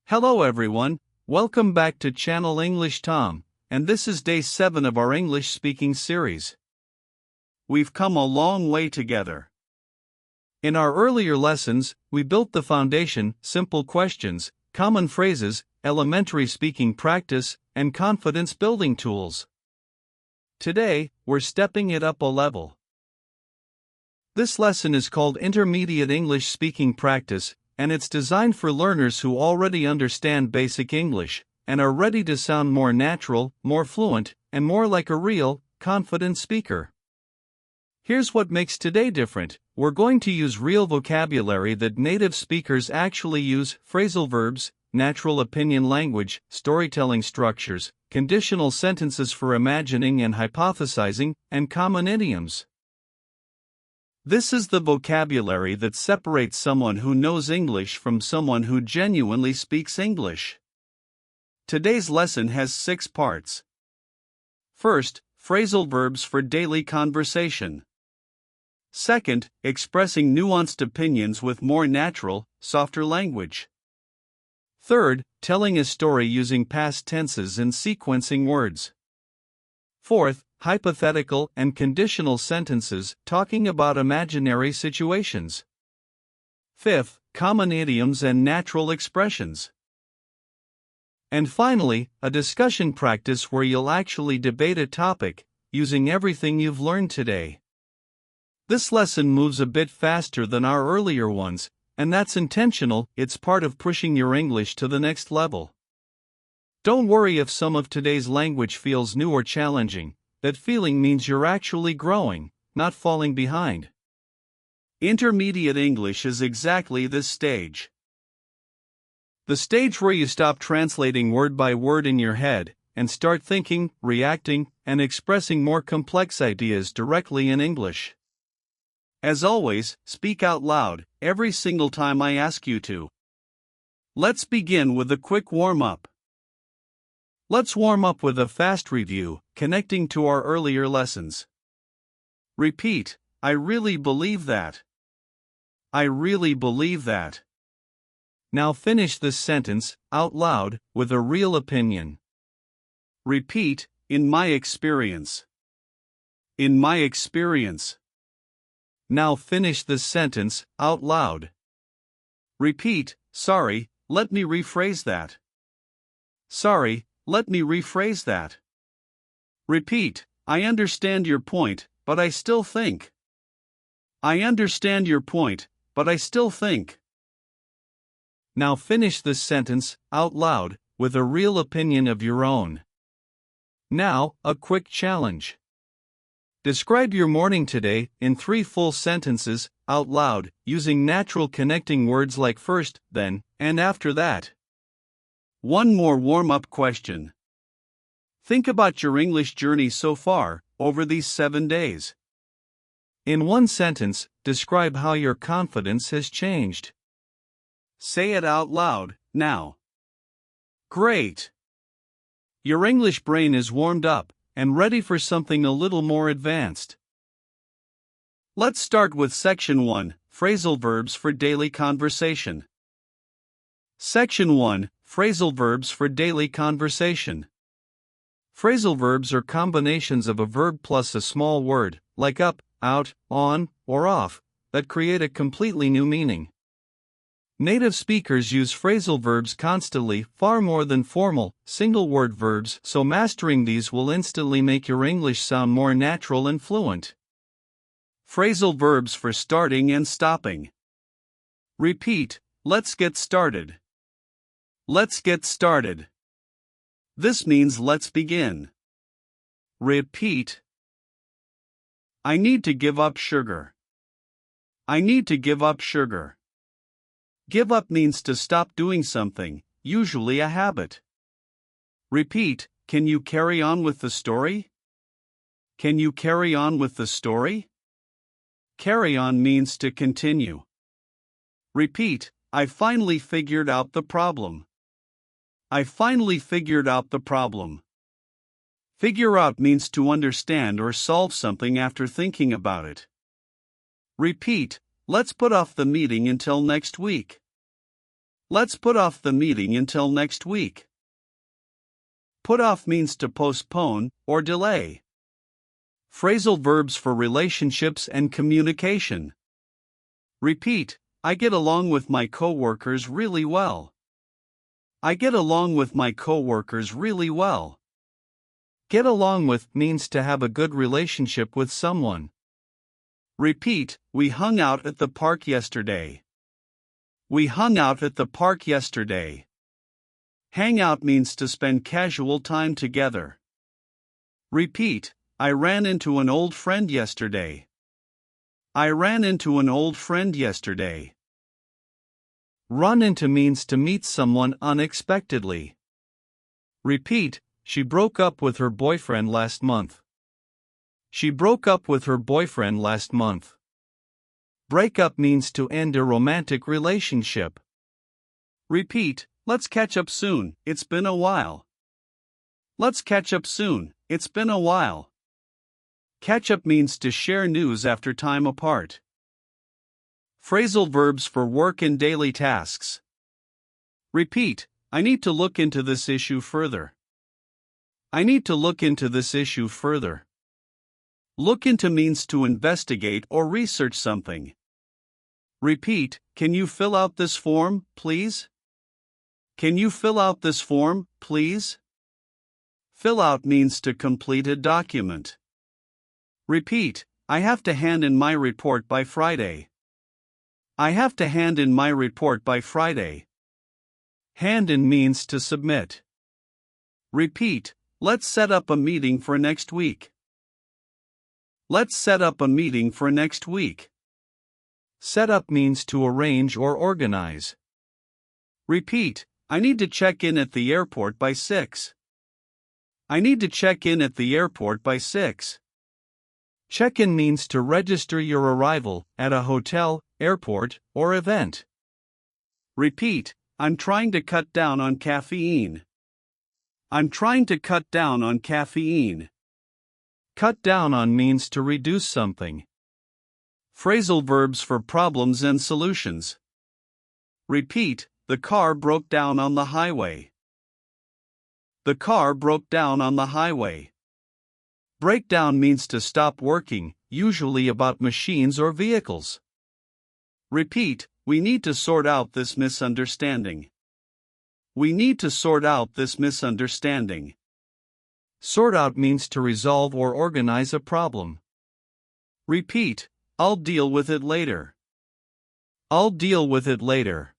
Hello everyone, welcome back to Channel English Tom, and this is day 7 of our English speaking series. We've come a long way together. In our earlier lessons, we built the foundation, simple questions, common phrases, elementary speaking practice, and confidence building tools. Today, we're stepping it up a level. This lesson is called Intermediate English Speaking Practice, and it's designed for learners who already understand basic English and are ready to sound more natural, more fluent, and more like a real, confident speaker. Here's what makes today different. We're going to use real vocabulary that native speakers actually use: phrasal verbs, natural opinion language, storytelling structures, conditional sentences for imagining and hypothesizing, and common idioms. This is the vocabulary that separates someone who knows English from someone who genuinely speaks English. Today's lesson has 6 parts. First, phrasal verbs for daily conversation. Second, expressing nuanced opinions with more natural, softer language. Third, telling a story using past tenses and sequencing words. Fourth, hypothetical and conditional sentences talking about imaginary situations. Fifth, common idioms and natural expressions. And finally, a discussion practice where you'll actually debate a topic, using everything you've learned today. This lesson moves a bit faster than our earlier ones, and that's intentional. It's part of pushing your English to the next level. Don't worry if some of today's language feels new or challenging. That feeling means you're actually growing, not falling behind. Intermediate English is exactly this stage. The stage where you stop translating word by word in your head and start thinking, reacting, and expressing more complex ideas directly in English. As always, speak out loud every single time I ask you to. Let's begin with a quick warm-up. Let's warm up with a fast review, connecting to our earlier lessons. Repeat: I really believe that. I really believe that. Now finish this sentence, out loud, with a real opinion. Repeat: in my experience. In my experience. Now finish this sentence, out loud. Repeat: sorry, let me rephrase that. Sorry, let me rephrase that. Repeat: I understand your point, but I still think. I understand your point, but I still think. Now finish this sentence, out loud, with a real opinion of your own. Now, a quick challenge. Describe your morning today in 3 full sentences, out loud, using natural connecting words like first, then, and after that. One more warm-up question. Think about your English journey so far, over these 7 days. In 1 sentence, describe how your confidence has changed. Say it out loud, now. Great! Your English brain is warmed up and ready for something a little more advanced. Let's start with Section 1, Phrasal Verbs for Daily Conversation. Section 1, Phrasal Verbs for Daily Conversation. Phrasal verbs are combinations of a verb plus a small word, like up, out, on, or off, that create a completely new meaning. Native speakers use phrasal verbs constantly, far more than formal, single-word verbs, so mastering these will instantly make your English sound more natural and fluent. Phrasal verbs for starting and stopping. Repeat: let's get started. Let's get started. This means let's begin. Repeat: I need to give up sugar. I need to give up sugar. Give up means to stop doing something, usually a habit. Repeat: can you carry on with the story? Can you carry on with the story? Carry on means to continue. Repeat: I finally figured out the problem. I finally figured out the problem. Figure out means to understand or solve something after thinking about it. Repeat: let's put off the meeting until next week. Let's put off the meeting until next week. Put off means to postpone or delay. Phrasal verbs for relationships and communication. Repeat, I get along with my coworkers really well. I get along with my coworkers really well. Get along with means to have a good relationship with someone. Repeat, we hung out at the park yesterday. We hung out at the park yesterday. Hang out means to spend casual time together. Repeat, I ran into an old friend yesterday. I ran into an old friend yesterday. Run into means to meet someone unexpectedly. Repeat, she broke up with her boyfriend last month. She broke up with her boyfriend last month. Break up means to end a romantic relationship. Repeat, let's catch up soon, it's been a while. Let's catch up soon, it's been a while. Catch up means to share news after time apart. Phrasal verbs for work and daily tasks. Repeat, I need to look into this issue further. I need to look into this issue further. Look into means to investigate or research something. Repeat, can you fill out this form, please? Can you fill out this form, please? Fill out means to complete a document. Repeat, I have to hand in my report by Friday. I have to hand in my report by Friday. Hand in means to submit. Repeat, let's set up a meeting for next week. Let's set up a meeting for next week. Set up means to arrange or organize. Repeat, I need to check in at the airport by 6. I need to check in at the airport by 6. Check-in means to register your arrival at a hotel, airport, or event. Repeat, I'm trying to cut down on caffeine. I'm trying to cut down on caffeine. Cut down on means to reduce something. Phrasal verbs for problems and solutions. Repeat, the car broke down on the highway. The car broke down on the highway. Breakdown means to stop working, usually about machines or vehicles. Repeat, we need to sort out this misunderstanding. We need to sort out this misunderstanding. Sort out means to resolve or organize a problem. Repeat, I'll deal with it later. I'll deal with it later.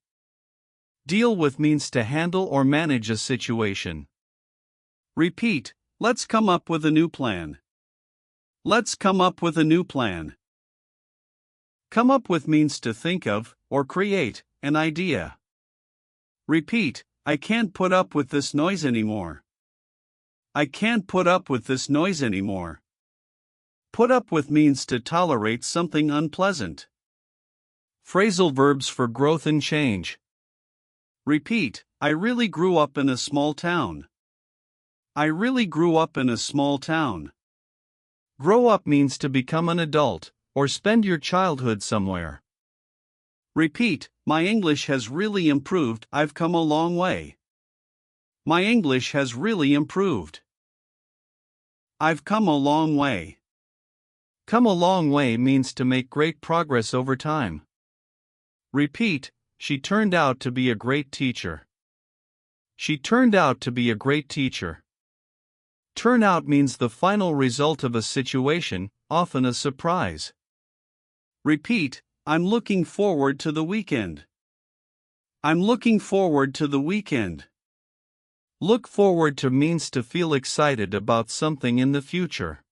Deal with means to handle or manage a situation. Repeat, let's come up with a new plan. Let's come up with a new plan. Come up with means to think of, or create, an idea. Repeat, I can't put up with this noise anymore. I can't put up with this noise anymore. Put up with means to tolerate something unpleasant. Phrasal verbs for growth and change. Repeat, I really grew up in a small town. I really grew up in a small town. Grow up means to become an adult, or spend your childhood somewhere. Repeat, my English has really improved, I've come a long way. My English has really improved. I've come a long way. Come a long way means to make great progress over time. Repeat, she turned out to be a great teacher. She turned out to be a great teacher. Turn out means the final result of a situation, often a surprise. Repeat, I'm looking forward to the weekend. I'm looking forward to the weekend. Look forward to means to feel excited about something in the future.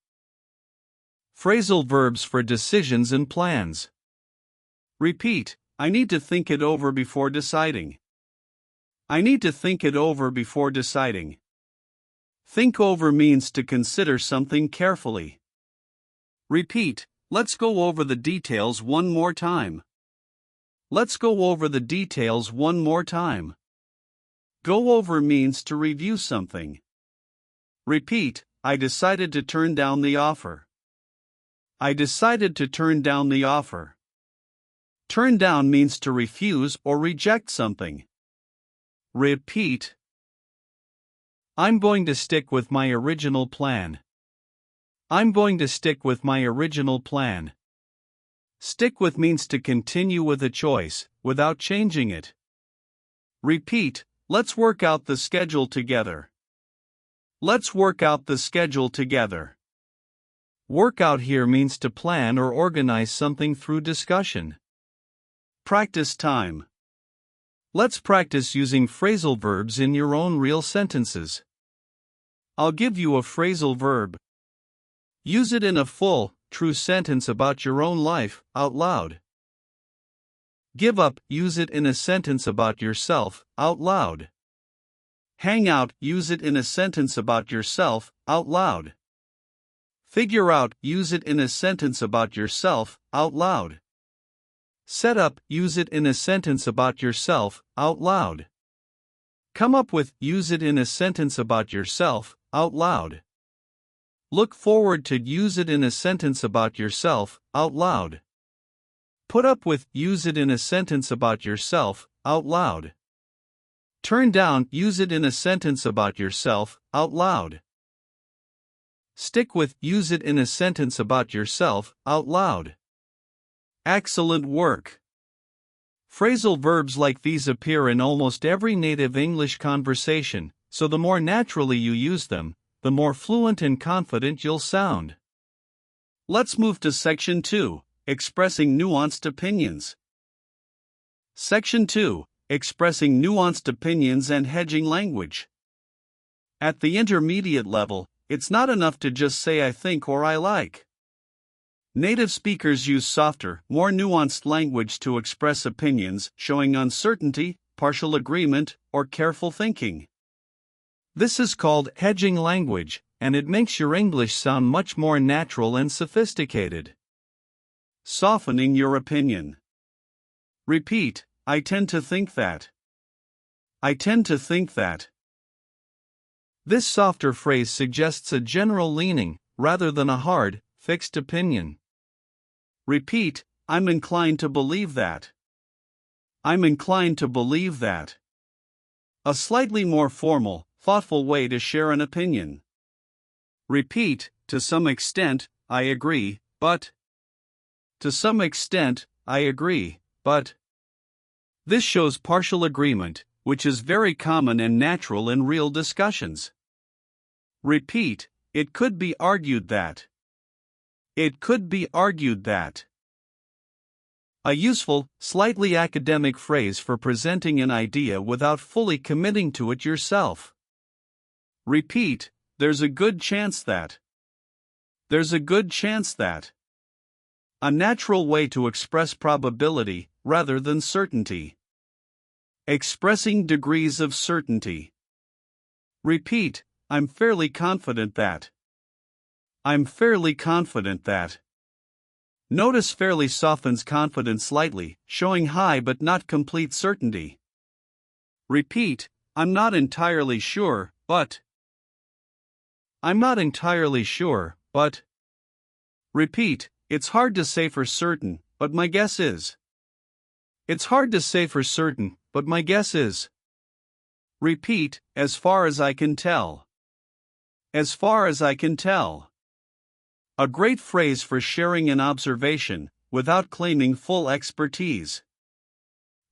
Phrasal verbs for decisions and plans. Repeat, I need to think it over before deciding. I need to think it over before deciding. Think over means to consider something carefully. Repeat, let's go over the details one more time. Let's go over the details one more time. Go over means to review something. Repeat, I decided to turn down the offer. I decided to turn down the offer. Turn down means to refuse or reject something. Repeat. I'm going to stick with my original plan. I'm going to stick with my original plan. Stick with means to continue with a choice, without changing it. Repeat. Let's work out the schedule together. Let's work out the schedule together. Work out here means to plan or organize something through discussion. Practice time. Let's practice using phrasal verbs in your own real sentences. I'll give you a phrasal verb. Use it in a full, true sentence about your own life, out loud. Give up, use it in a sentence about yourself, out loud. Hang out, use it in a sentence about yourself, out loud. Figure out, use it in a sentence about yourself, out loud. Set up, use it in a sentence about yourself, out loud. Come up with, use it in a sentence about yourself, out loud. Look forward to, use it in a sentence about yourself, out loud. Put up with, use it in a sentence about yourself, out loud. Turn down, use it in a sentence about yourself, out loud. Stick with, use it in a sentence about yourself, out loud. Excellent work. Phrasal verbs like these appear in almost every native English conversation, so the more naturally you use them, the more fluent and confident you'll sound. Let's move to Section 2. Expressing nuanced opinions. Section 2. Expressing nuanced opinions and hedging language. At the intermediate level, it's not enough to just say I think or I like. Native speakers use softer, more nuanced language to express opinions, showing uncertainty, partial agreement, or careful thinking. This is called hedging language, and it makes your English sound much more natural and sophisticated. Softening your opinion. Repeat. I tend to think that. I tend to think that. This softer phrase suggests a general leaning, rather than a hard, fixed opinion. Repeat. I'm inclined to believe that. I'm inclined to believe that. A slightly more formal, thoughtful way to share an opinion. Repeat. To some extent, I agree, but. To some extent, I agree, but. This shows partial agreement, which is very common and natural in real discussions. Repeat. It could be argued that. It could be argued that. A useful, slightly academic phrase for presenting an idea without fully committing to it yourself. Repeat. There's a good chance that. There's a good chance that. A natural way to express probability, rather than certainty. Expressing degrees of certainty. Repeat. I'm fairly confident that. I'm fairly confident that. Notice fairly softens confidence slightly, showing high but not complete certainty. Repeat. I'm not entirely sure, but. I'm not entirely sure, but. Repeat. It's hard to say for certain, but my guess is. It's hard to say for certain, but my guess is. Repeat. As far as I can tell. As far as I can tell. A great phrase for sharing an observation, without claiming full expertise.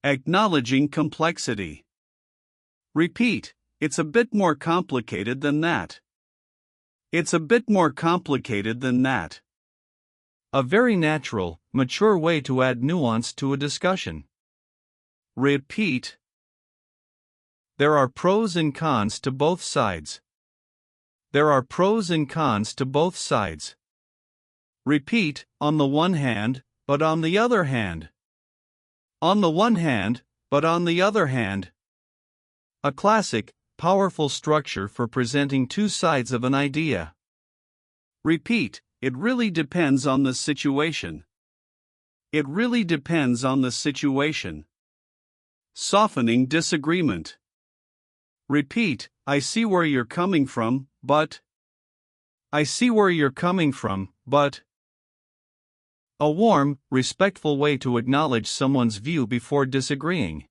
Acknowledging complexity. Repeat. It's a bit more complicated than that. It's a bit more complicated than that. A very natural, mature way to add nuance to a discussion. Repeat. There are pros and cons to both sides. There are pros and cons to both sides. Repeat. On the one hand, but on the other hand. On the one hand, but on the other hand. A classic, powerful structure for presenting two sides of an idea. Repeat. It really depends on the situation. It really depends on the situation. Softening disagreement. Repeat. I see where you're coming from, but. I see where you're coming from, but. A warm, respectful way to acknowledge someone's view before disagreeing.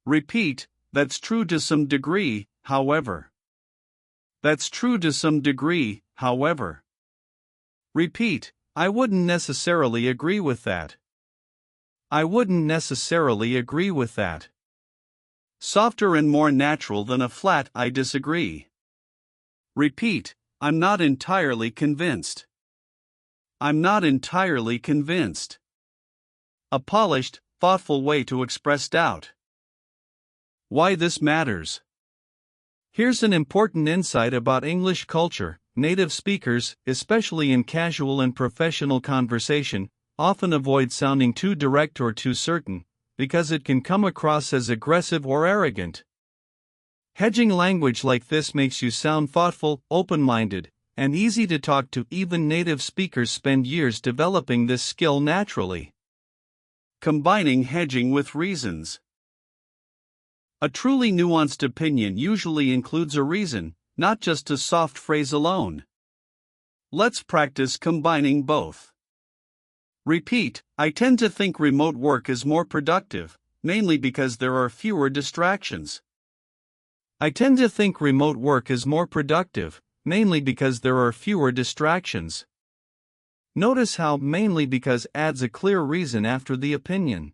Repeat. That's true to some degree, however. That's true to some degree, however. Repeat, I wouldn't necessarily agree with that. I wouldn't necessarily agree with that. Softer and more natural than a flat I disagree. Repeat, I'm not entirely convinced. I'm not entirely convinced. A polished, thoughtful way to express doubt. Why this matters. Here's an important insight about English culture. Native speakers, especially in casual and professional conversation, often avoid sounding too direct or too certain, because it can come across as aggressive or arrogant. Hedging language like this makes you sound thoughtful, open-minded, and easy to talk to. Even native speakers spend years developing this skill naturally. Combining hedging with reasons. A truly nuanced opinion usually includes a reason, not just a soft phrase alone. Let's practice combining both. Repeat, I tend to think remote work is more productive, mainly because there are fewer distractions. I tend to think remote work is more productive, mainly because there are fewer distractions. Notice how mainly because adds a clear reason after the opinion.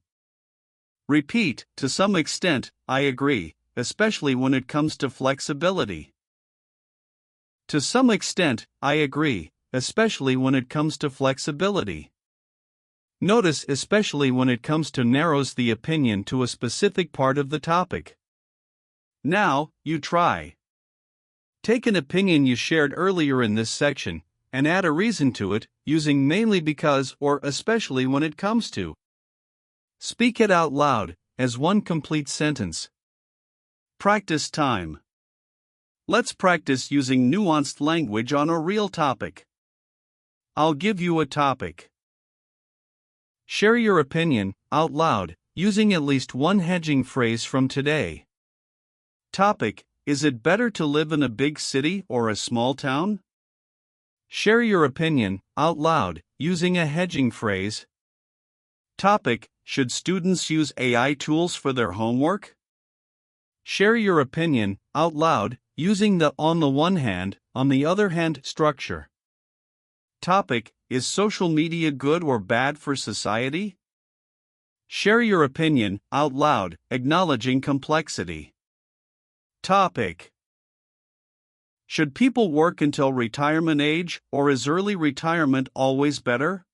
Repeat, to some extent, I agree, especially when it comes to flexibility. To some extent, I agree, especially when it comes to flexibility. Notice especially when it comes to narrows the opinion to a specific part of the topic. Now, you try. Take an opinion you shared earlier in this section, and add a reason to it, using mainly because or especially when it comes to. Speak it out loud, as one complete sentence. Practice time. Let's practice using nuanced language on a real topic. I'll give you a topic. Share your opinion, out loud, using at least one hedging phrase from today. Topic, is it better to live in a big city or a small town? Share your opinion, out loud, using a hedging phrase. Topic, should students use AI tools for their homework? Share your opinion, out loud, using the on the one hand, on the other hand structure. Topic, is social media good or bad for society? Share your opinion, out loud, acknowledging complexity. Topic, should people work until retirement age, or is early retirement always better?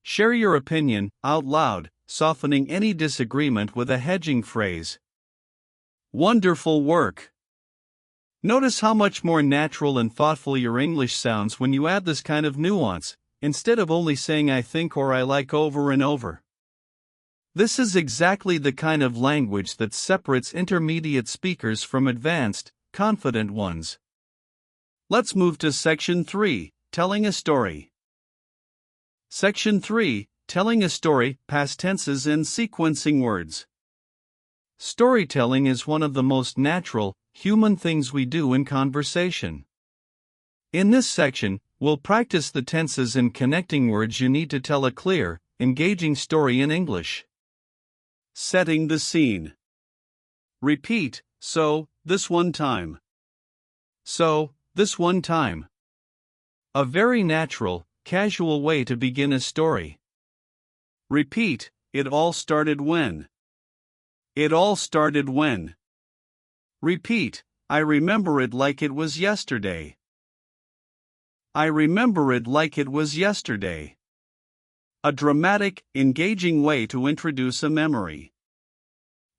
Share your opinion, out loud, softening any disagreement with a hedging phrase. Wonderful work! Notice how much more natural and thoughtful your English sounds when you add this kind of nuance, instead of only saying I think or I like over and over. This is exactly the kind of language that separates intermediate speakers from advanced, confident ones. Let's move to Section 3, Telling a Story. Section 3, Telling a Story, Past Tenses and Sequencing Words. Storytelling is one of the most natural, human things we do in conversation. In this section, we'll practice the tenses and connecting words you need to tell a clear, engaging story in English. Setting the scene. Repeat, so, this one time. So, this one time. A very natural, casual way to begin a story. Repeat, it all started when. It all started when. Repeat, I remember it like it was yesterday. I remember it like it was yesterday. A dramatic, engaging way to introduce a memory.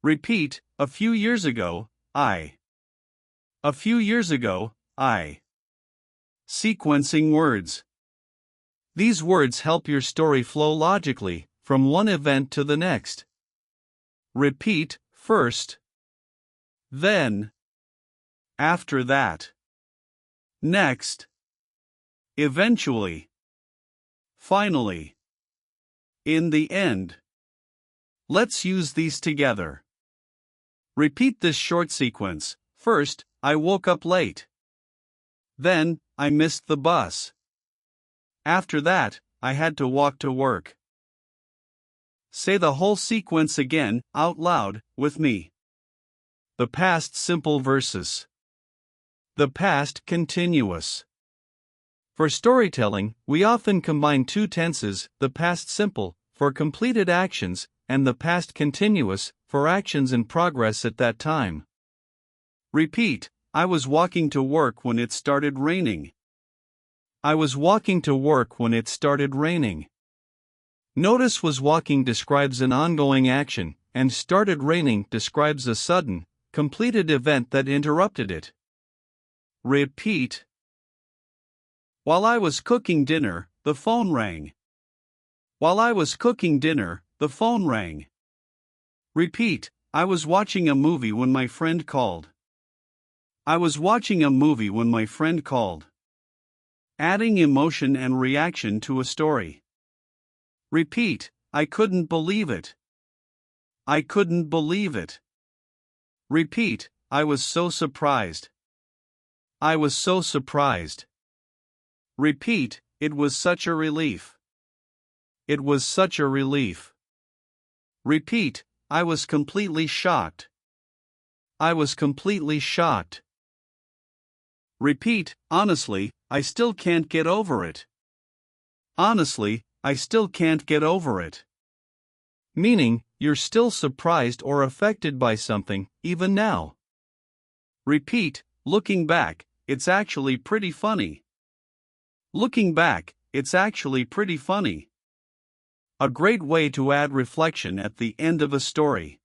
Repeat, a few years ago, I. A few years ago, I. Sequencing words. These words help your story flow logically, from one event to the next. Repeat, first. Then. After that. Next. Eventually. Finally. In the end. Let's use these together. Repeat this short sequence. First, I woke up late. Then, I missed the bus. After that, I had to walk to work. Say the whole sequence again, out loud, with me. The past simple versus. The past continuous. For storytelling, we often combine two tenses, the past simple, for completed actions, and the past continuous, for actions in progress at that time. Repeat, I was walking to work when it started raining. I was walking to work when it started raining. Notice was walking describes an ongoing action, and started raining describes a sudden, completed event that interrupted it. Repeat. While I was cooking dinner, the phone rang. While I was cooking dinner, the phone rang. Repeat, I was watching a movie when my friend called. I was watching a movie when my friend called. Adding emotion and reaction to a story. Repeat, I couldn't believe it. I couldn't believe it. Repeat, I was so surprised. I was so surprised. Repeat, it was such a relief. It was such a relief. Repeat, I was completely shocked. I was completely shocked. Repeat, honestly, I still can't get over it. Honestly, I still can't get over it. Meaning, you're still surprised or affected by something, even now. Repeat, looking back, it's actually pretty funny. Looking back, it's actually pretty funny. A great way to add reflection at the end of a story.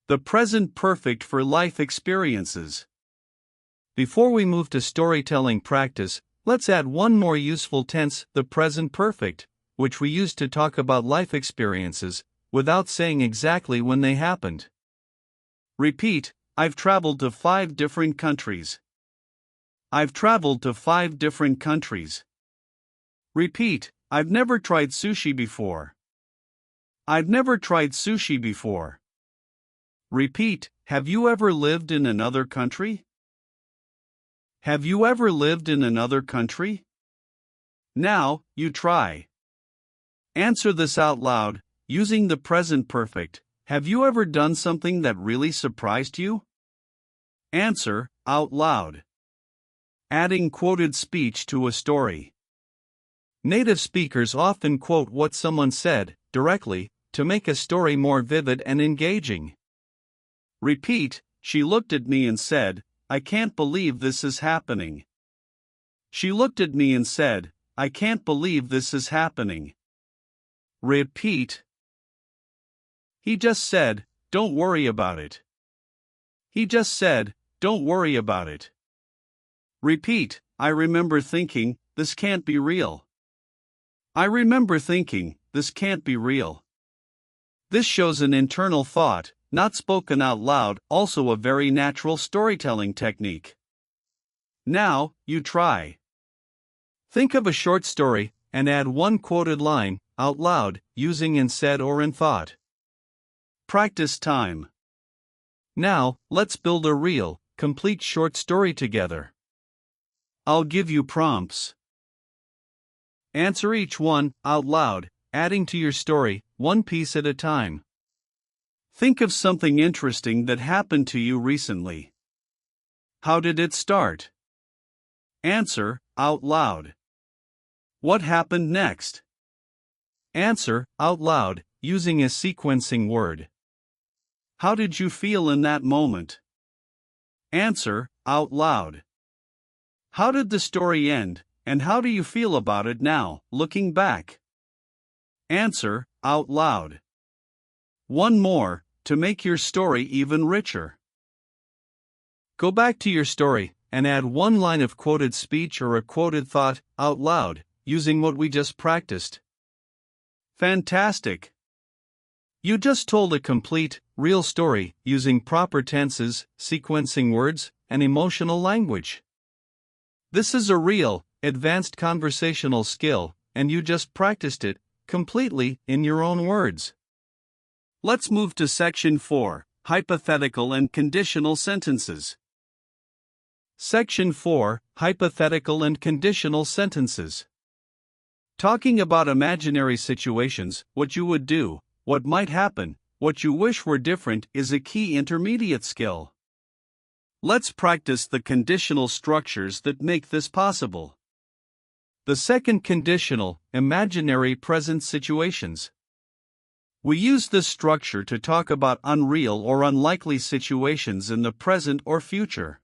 The present perfect for life experiences. Before we move to storytelling practice, let's add one more useful tense, the present perfect, which we use to talk about life experiences, without saying exactly when they happened. Repeat, I've traveled to 5 different countries. I've traveled to 5 different countries. Repeat, I've never tried sushi before. I've never tried sushi before. Repeat, have you ever lived in another country? Have you ever lived in another country? Now, you try. Answer this out loud, using the present perfect. Have you ever done something that really surprised you? Answer, out loud. Adding quoted speech to a story. Native speakers often quote what someone said, directly, to make a story more vivid and engaging. Repeat, she looked at me and said, I can't believe this is happening. She looked at me and said, I can't believe this is happening. Repeat. He just said, don't worry about it. He just said, don't worry about it. Repeat, I remember thinking, this can't be real. I remember thinking, this can't be real. This shows an internal thought, not spoken out loud, also a very natural storytelling technique. Now, you try. Think of a short story, and add one quoted line, out loud, using in said or in thought. Practice time. Now, let's build a real, complete short story together. I'll give you prompts. Answer each one, out loud, adding to your story, one piece at a time. Think of something interesting that happened to you recently. How did it start? Answer, out loud. What happened next? Answer, out loud, using a sequencing word. How did you feel in that moment? Answer, out loud. How did the story end, and how do you feel about it now, looking back? Answer, out loud. One more, to make your story even richer. Go back to your story, and add one line of quoted speech or a quoted thought, out loud, using what we just practiced. Fantastic! You just told a complete, real story, using proper tenses, sequencing words, and emotional language. This is a real, advanced conversational skill, and you just practiced it, completely, in your own words. Let's move to Section 4, Hypothetical and Conditional Sentences. Section 4, Hypothetical and Conditional Sentences. Talking about imaginary situations, what you would do, what might happen, what you wish were different is a key intermediate skill. Let's practice the conditional structures that make this possible. The second conditional, imaginary present situations. We use this structure to talk about unreal or unlikely situations in the present or future.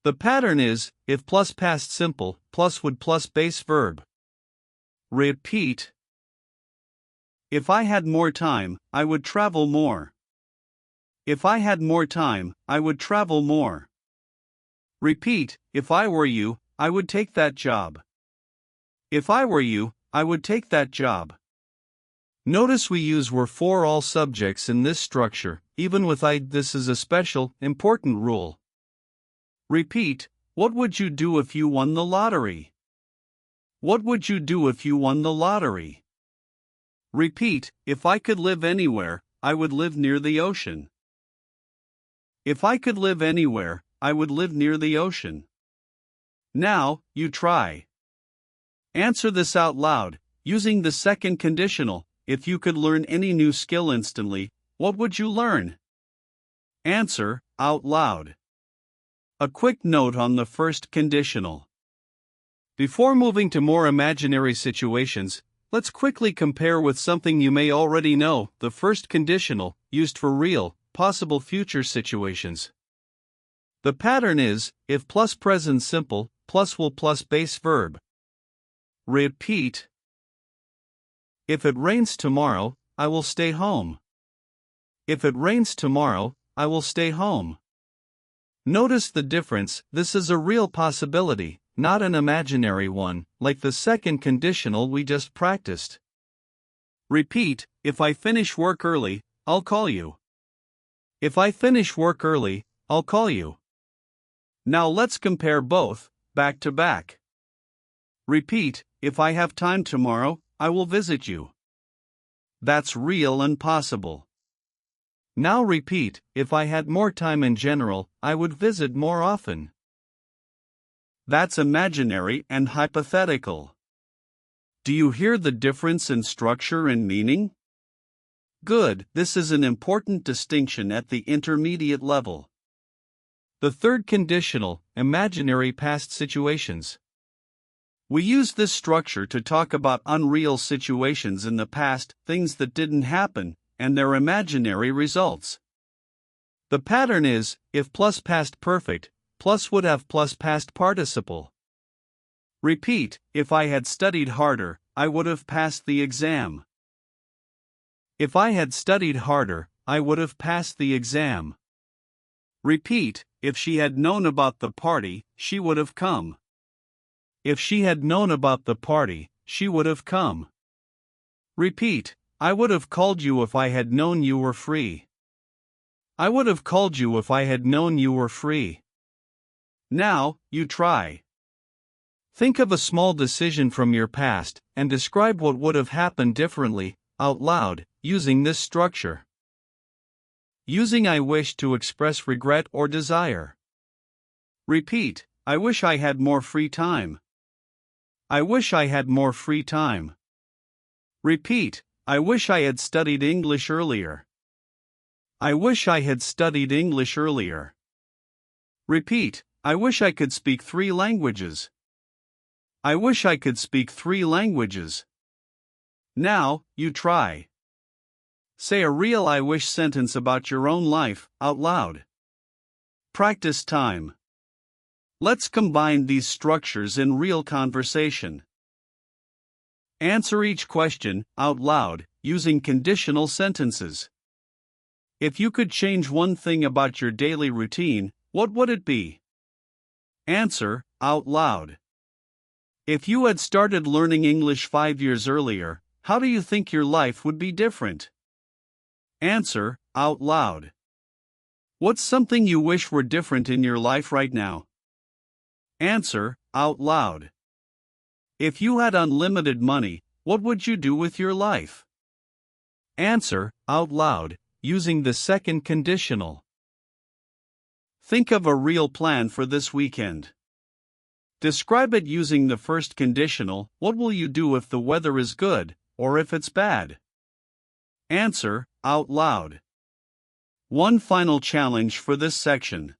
The pattern is, if plus past simple, plus would plus base verb. Repeat. If I had more time, I would travel more. If I had more time, I would travel more. Repeat, if I were you, I would take that job. If I were you, I would take that job. Notice we use were for all subjects in this structure, even with I. This is a special, important rule. Repeat, what would you do if you won the lottery? What would you do if you won the lottery? Repeat, if I could live anywhere, I would live near the ocean. If I could live anywhere, I would live near the ocean. Now, you try. Answer this out loud, using the second conditional. If you could learn any new skill instantly, what would you learn? Answer, out loud. A quick note on the first conditional. Before moving to more imaginary situations, let's quickly compare with something you may already know, the first conditional, used for real, possible future situations. The pattern is, if plus present simple, plus will plus base verb. Repeat. If it rains tomorrow, I will stay home. If it rains tomorrow, I will stay home. Notice the difference, this is a real possibility, not an imaginary one, like the second conditional we just practiced. Repeat, if I finish work early, I'll call you. If I finish work early, I'll call you. Now let's compare both, back to back. Repeat, if I have time tomorrow, I will visit you. That's real and possible. Now repeat, if I had more time in general, I would visit more often. That's imaginary and hypothetical. Do you hear the difference in structure and meaning? Good, this is an important distinction at the intermediate level. The third conditional, imaginary past situations. We use this structure to talk about unreal situations in the past, things that didn't happen, and their imaginary results. The pattern is, if plus past perfect, plus would have plus past participle. Repeat, if I had studied harder, I would have passed the exam. If I had studied harder, I would have passed the exam. Repeat, if she had known about the party, she would have come. If she had known about the party, she would have come. Repeat, I would have called you if I had known you were free. I would have called you if I had known you were free. Now, you try. Think of a small decision from your past and describe what would have happened differently, out loud, using this structure. Using I wish to express regret or desire. Repeat, I wish I had more free time. I wish I had more free time. Repeat, I wish I had studied English earlier. I wish I had studied English earlier. Repeat, I wish I could speak 3 languages. I wish I could speak 3 languages. Now, you try. Say a real I wish sentence about your own life, out loud. Practice time. Let's combine these structures in real conversation. Answer each question, out loud, using conditional sentences. If you could change one thing about your daily routine, what would it be? Answer, out loud. If you had started learning English 5 years earlier, how do you think your life would be different? Answer, out loud. What's something you wish were different in your life right now? Answer, out loud. If you had unlimited money, what would you do with your life? Answer, out loud, using the second conditional. Think of a real plan for this weekend. Describe it using the first conditional. What will you do if the weather is good, or if it's bad? Answer, out loud. One final challenge for this section.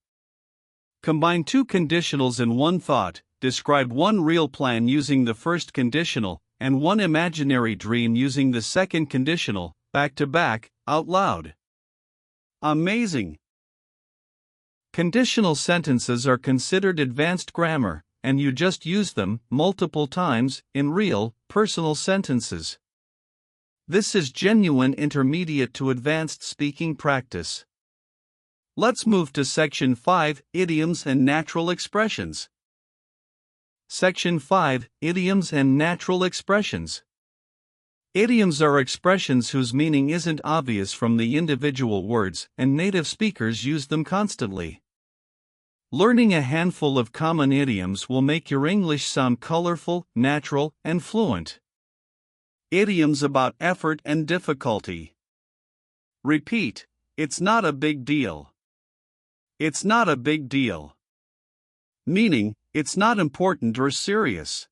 Combine two conditionals in one thought, describe one real plan using the first conditional, and one imaginary dream using the second conditional, back to back, out loud. Amazing! Conditional sentences are considered advanced grammar, and you just use them multiple times in real, personal sentences. This is genuine intermediate to advanced speaking practice. Let's move to Section 5, Idioms and Natural Expressions. Section 5, Idioms and Natural Expressions. Idioms are expressions whose meaning isn't obvious from the individual words, and native speakers use them constantly. Learning a handful of common idioms will make your English sound colorful, natural, and fluent. Idioms about effort and difficulty. Repeat, it's not a big deal. It's not a big deal. Meaning, it's not important or serious.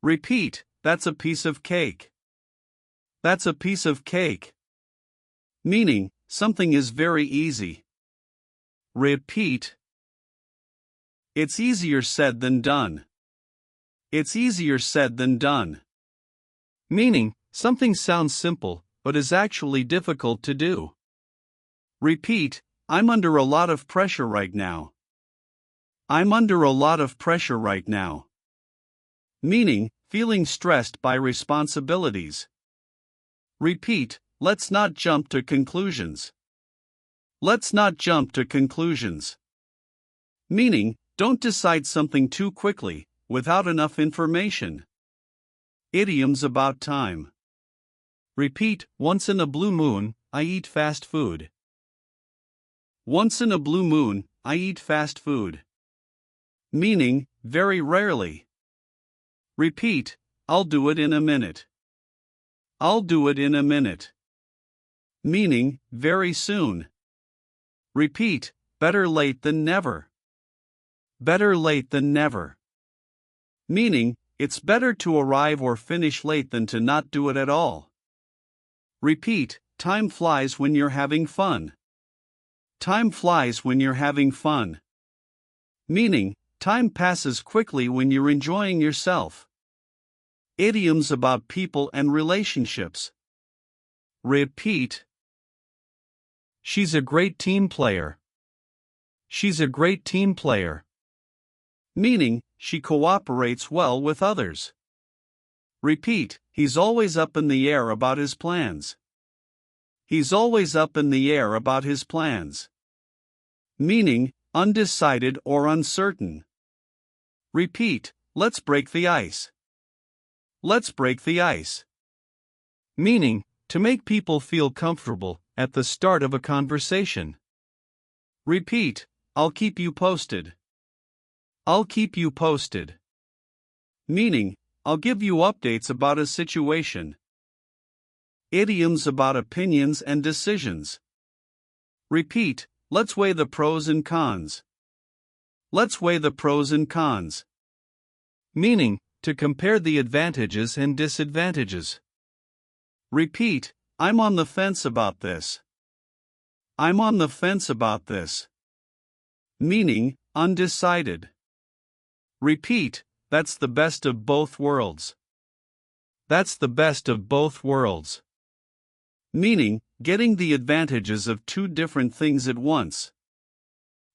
Repeat, that's a piece of cake. That's a piece of cake. Meaning, something is very easy. Repeat. It's easier said than done. It's easier said than done. Meaning, something sounds simple, but is actually difficult to do. Repeat, I'm under a lot of pressure right now. I'm under a lot of pressure right now. Meaning, feeling stressed by responsibilities. Repeat, let's not jump to conclusions. Let's not jump to conclusions. Meaning, don't decide something too quickly, without enough information. Idioms about time. Repeat, once in a blue moon, I eat fast food. Once in a blue moon, I eat fast food. Meaning, very rarely. Repeat, I'll do it in a minute. I'll do it in a minute. Meaning, very soon. Repeat, better late than never. Better late than never. Meaning, it's better to arrive or finish late than to not do it at all. Repeat, time flies when you're having fun. Time flies when you're having fun. Meaning, time passes quickly when you're enjoying yourself. Idioms about people and relationships. Repeat. She's a great team player. She's a great team player. Meaning, she cooperates well with others. Repeat, he's always up in the air about his plans. He's always up in the air about his plans. Meaning, undecided or uncertain. Repeat, let's break the ice. Let's break the ice. Meaning, to make people feel comfortable at the start of a conversation. Repeat, I'll keep you posted. I'll keep you posted. Meaning, I'll give you updates about a situation. Idioms about opinions and decisions. Repeat, let's weigh the pros and cons. Let's weigh the pros and cons. Meaning, to compare the advantages and disadvantages. Repeat, I'm on the fence about this. I'm on the fence about this. Meaning, undecided. Repeat, that's the best of both worlds. That's the best of both worlds. Meaning, getting the advantages of two different things at once.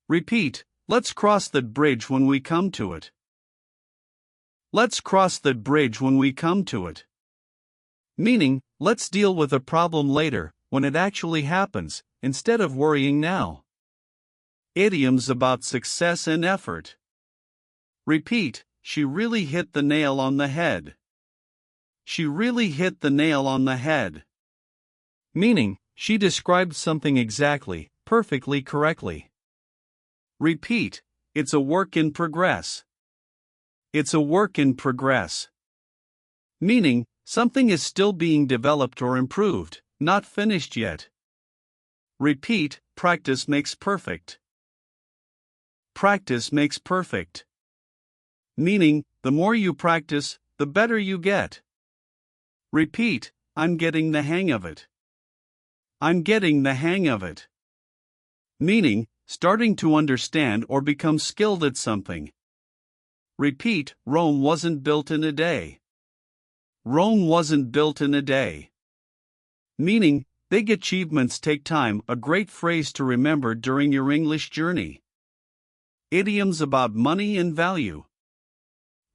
Repeat, let's cross that bridge when we come to it. Let's cross that bridge when we come to it. Meaning, let's deal with a problem later, when it actually happens, instead of worrying now. Idioms about success and effort. Repeat, she really hit the nail on the head. She really hit the nail on the head. Meaning, she described something exactly, perfectly correctly. Repeat, it's a work in progress. It's a work in progress. Meaning, something is still being developed or improved, not finished yet. Repeat, practice makes perfect. Practice makes perfect. Meaning, the more you practice, the better you get. Repeat, I'm getting the hang of it. I'm getting the hang of it. Meaning, starting to understand or become skilled at something. Repeat, Rome wasn't built in a day. Rome wasn't built in a day. Meaning, big achievements take time, a great phrase to remember during your English journey. Idioms about money and value.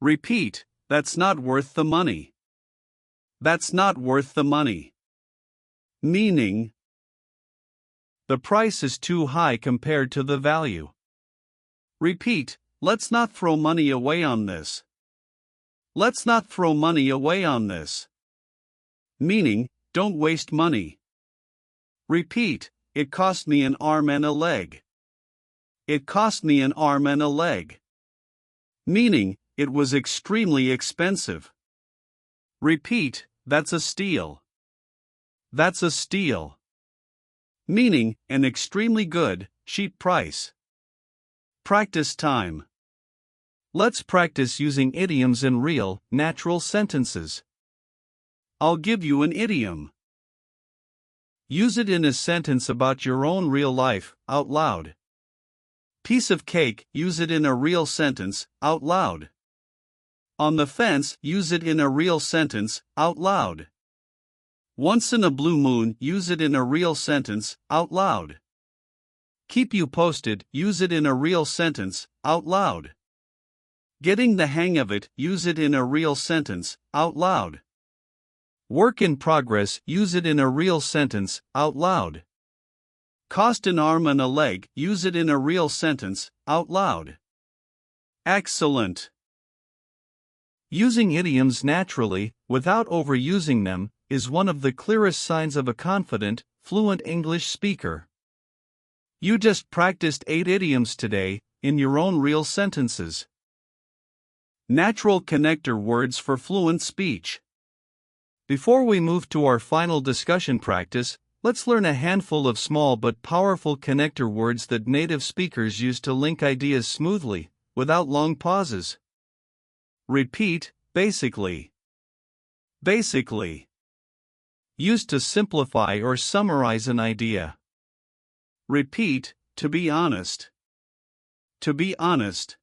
Repeat, that's not worth the money. That's not worth the money. Meaning, the price is too high compared to the value. Repeat, let's not throw money away on this. Let's not throw money away on this. Meaning, don't waste money. Repeat, it cost me an arm and a leg. It cost me an arm and a leg. Meaning, it was extremely expensive. Repeat, that's a steal. That's a steal. Meaning, an extremely good, cheap price. Practice time. Let's practice using idioms in real, natural sentences. I'll give you an idiom. Use it in a sentence about your own real life, out loud. Piece of cake, use it in a real sentence, out loud. On the fence, use it in a real sentence, out loud. Once in a blue moon, use it in a real sentence, out loud. Keep you posted, use it in a real sentence, out loud. Getting the hang of it, use it in a real sentence, out loud. Work in progress, use it in a real sentence, out loud. Cost an arm and a leg, use it in a real sentence, out loud. Excellent. Using idioms naturally, without overusing them, is one of the clearest signs of a confident, fluent English speaker. You just practiced 8 idioms today, in your own real sentences. Natural connector words for fluent speech. Before we move to our final discussion practice, let's learn a handful of small but powerful connector words that native speakers use to link ideas smoothly, without long pauses. Repeat, basically. Basically. Used to simplify or summarize an idea. Repeat, to be honest. To be honest.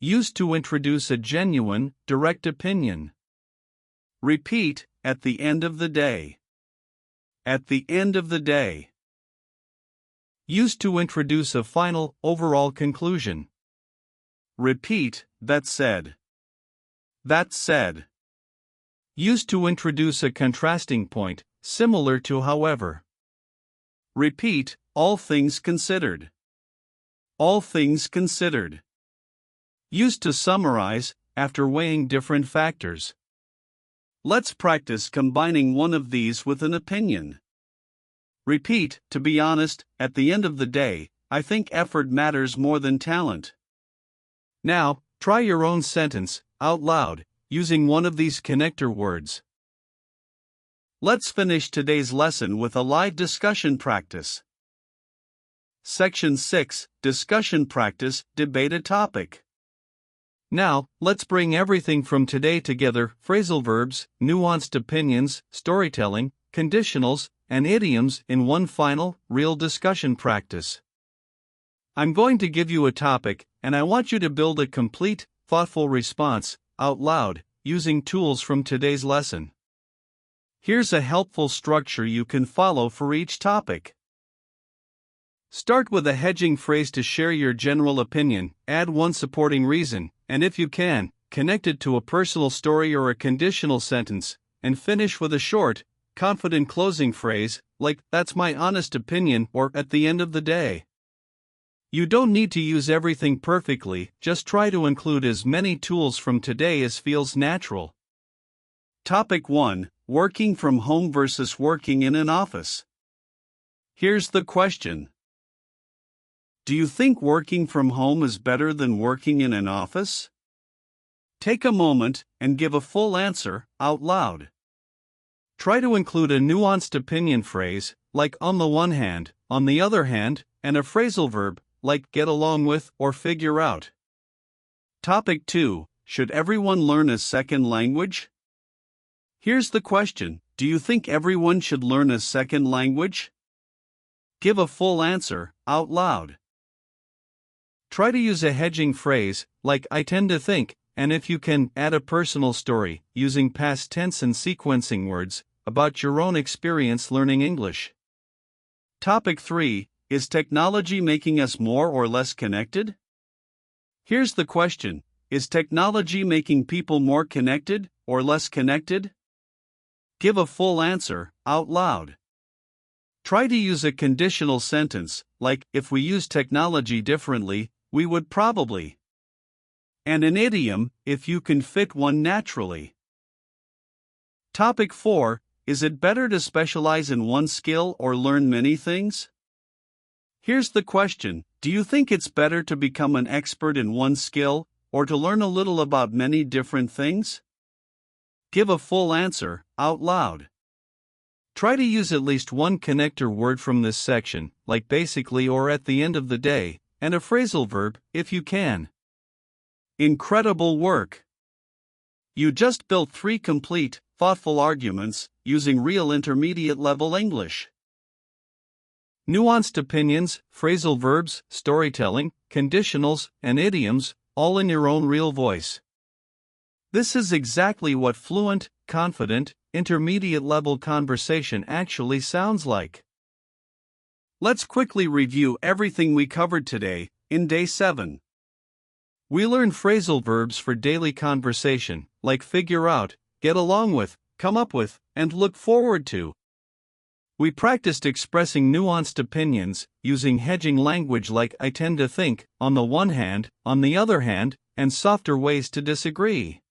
Used to introduce a genuine, direct opinion. Repeat, at the end of the day. At the end of the day. Used to introduce a final, overall conclusion. Repeat, that said. That said. Used to introduce a contrasting point, similar to however. Repeat, all things considered. All things considered. Used to summarize, after weighing different factors. Let's practice combining one of these with an opinion. Repeat, to be honest, at the end of the day, I think effort matters more than talent. Now, try your own sentence, out loud, using one of these connector words. Let's finish today's lesson with a live discussion practice. Section 6, Discussion Practice, Debate a topic. Now, let's bring everything from today together: phrasal verbs, nuanced opinions, storytelling, conditionals, and idioms in one final, real discussion practice. I'm going to give you a topic, and I want you to build a complete, thoughtful response, out loud, using tools from today's lesson. Here's a helpful structure you can follow for each topic. Start with a hedging phrase to share your general opinion, add one supporting reason, and if you can, connect it to a personal story or a conditional sentence, and finish with a short, confident closing phrase, like, that's my honest opinion, or at the end of the day. You don't need to use everything perfectly, just try to include as many tools from today as feels natural. Topic 1, Working from home versus working in an office. Here's the question. Do you think working from home is better than working in an office? Take a moment and give a full answer, out loud. Try to include a nuanced opinion phrase, like on the one hand, on the other hand, and a phrasal verb, like get along with or figure out. Topic 2, Should everyone learn a second language? Here's the question, Do you think everyone should learn a second language? Give a full answer, out loud. Try to use a hedging phrase, like I tend to think, and if you can, add a personal story, using past tense and sequencing words, about your own experience learning English. Topic 3. Is technology making us more or less connected? Here's the question. Is technology making people more connected, or less connected? Give a full answer, out loud. Try to use a conditional sentence, like, if we use technology differently, we would probably. And an idiom, if you can fit one naturally. Topic 4. Is it better to specialize in one skill or learn many things? Here's the question. Do you think it's better to become an expert in one skill, or to learn a little about many different things? Give a full answer, out loud. Try to use at least one connector word from this section, like basically or at the end of the day, and a phrasal verb, if you can. Incredible work! You just built 3 complete, thoughtful arguments, using real intermediate-level English. Nuanced opinions, phrasal verbs, storytelling, conditionals, and idioms, all in your own real voice. This is exactly what fluent, confident, intermediate-level conversation actually sounds like. Let's quickly review everything we covered today, in Day 7. We learned phrasal verbs for daily conversation, like figure out, get along with, come up with, and look forward to. We practiced expressing nuanced opinions, using hedging language like I tend to think, on the one hand, on the other hand, and softer ways to disagree.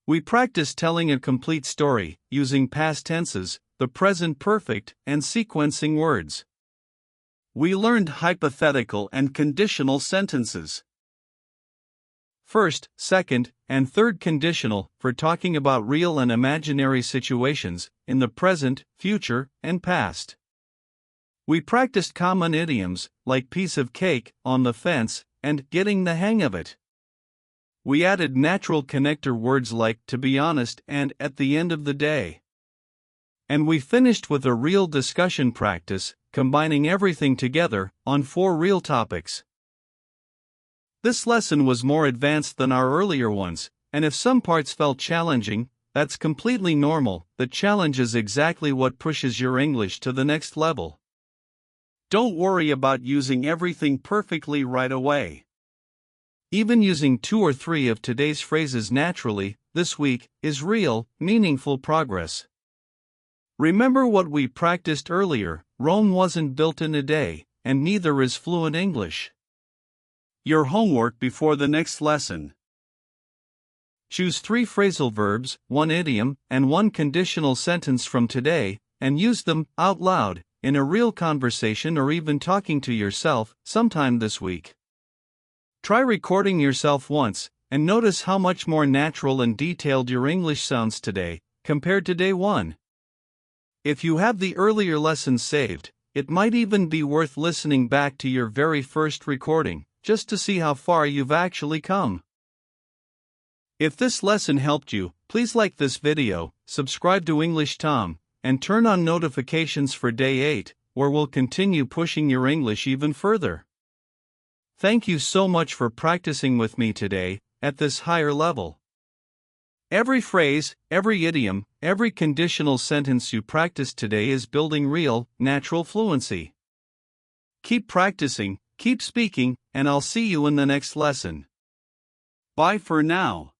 We practiced telling a complete story, using past tenses, the present perfect, and sequencing words. We learned hypothetical and conditional sentences. First, second, and third conditional, for talking about real and imaginary situations, in the present, future, and past. We practiced common idioms, like piece of cake, on the fence, and getting the hang of it. We added natural connector words like to be honest and at the end of the day. And we finished with a real discussion practice, combining everything together, on 4 real topics. This lesson was more advanced than our earlier ones, and if some parts felt challenging, that's completely normal. The challenge is exactly what pushes your English to the next level. Don't worry about using everything perfectly right away. Even using 2 or 3 of today's phrases naturally, this week, is real, meaningful progress. Remember what we practiced earlier: Rome wasn't built in a day, and neither is fluent English. Your homework before the next lesson. Choose 3 phrasal verbs, 1 idiom, and 1 conditional sentence from today, and use them, out loud, in a real conversation or even talking to yourself, sometime this week. Try recording yourself once, and notice how much more natural and detailed your English sounds today, compared to Day 1. If you have the earlier lessons saved, it might even be worth listening back to your very first recording, just to see how far you've actually come. If this lesson helped you, please like this video, subscribe to English Tom, and turn on notifications for Day 8, where we'll continue pushing your English even further. Thank you so much for practicing with me today, at this higher level. Every phrase, every idiom, every conditional sentence you practiced today is building real, natural fluency. Keep practicing, keep speaking, and I'll see you in the next lesson. Bye for now.